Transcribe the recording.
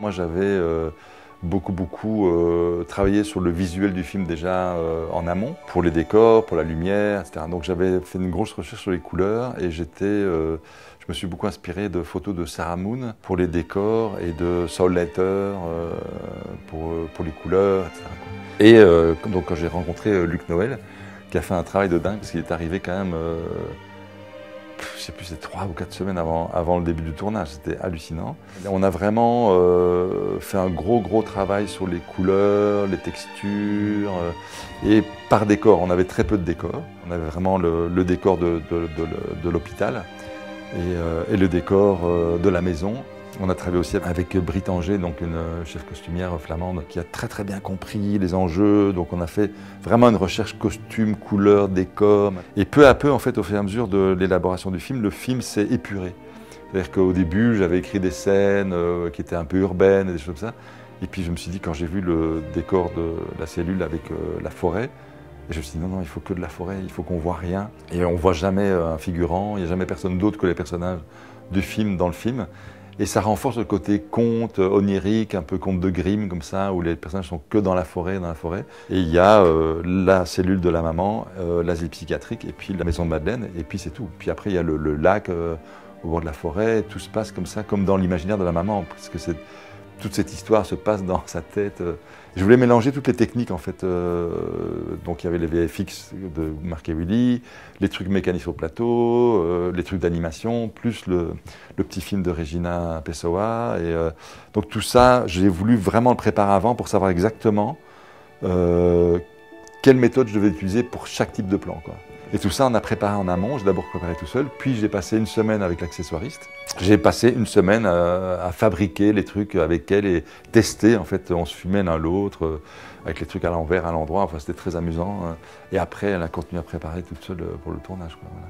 Moi j'avais beaucoup travaillé sur le visuel du film déjà en amont, pour les décors, pour la lumière, etc. Donc j'avais fait une grosse recherche sur les couleurs et je me suis beaucoup inspiré de photos de Sarah Moon pour les décors et de Saul Leiter pour les couleurs, etc. Et donc quand j'ai rencontré Luc Noël, qui a fait un travail de dingue, parce qu'il est arrivé quand même, je sais plus, c'est 3 ou 4 semaines avant le début du tournage, c'était hallucinant. On a vraiment fait un gros travail sur les couleurs, les textures, et par décor. On avait très peu de décors. On avait vraiment le décor de l'hôpital et le décor de la maison. On a travaillé aussi avec Britt Anger, donc une chef costumière flamande qui a très bien compris les enjeux. Donc on a fait vraiment une recherche costume, couleurs, décor. Et peu à peu, en fait, au fur et à mesure de l'élaboration du film, le film s'est épuré. C'est-à-dire qu'au début, j'avais écrit des scènes qui étaient un peu urbaines et des choses comme ça. Et puis je me suis dit, quand j'ai vu le décor de la cellule avec la forêt, et je me suis dit non, il faut que de la forêt, il faut qu'on voit rien. Et on ne voit jamais un figurant, il n'y a jamais personne d'autre que les personnages du film dans le film. Et ça renforce le côté conte, onirique, un peu conte de Grimm comme ça, où les personnages sont que dans la forêt. Et il y a la cellule de la maman, l'asile psychiatrique, et puis la maison de Madeleine, et puis c'est tout. Puis après il y a le lac au bord de la forêt, tout se passe comme ça, comme dans l'imaginaire de la maman, parce que toute cette histoire se passe dans sa tête. Je voulais mélanger toutes les techniques en fait. Donc il y avait les VFX de Mark Willy, les trucs mécaniques au plateau, les trucs d'animation, plus le petit film de Regina Pessoa. Donc tout ça, j'ai voulu vraiment le préparer avant pour savoir exactement quelle méthode je devais utiliser pour chaque type de plan, quoi. Et tout ça, on a préparé en amont. J'ai d'abord préparé tout seul, puis j'ai passé une semaine avec l'accessoiriste. J'ai passé une semaine à fabriquer les trucs avec elle et tester. En fait, on se fumait l'un l'autre avec les trucs à l'envers, à l'endroit. Enfin, c'était très amusant. Et après, elle a continué à préparer toute seule pour le tournage, quoi, voilà.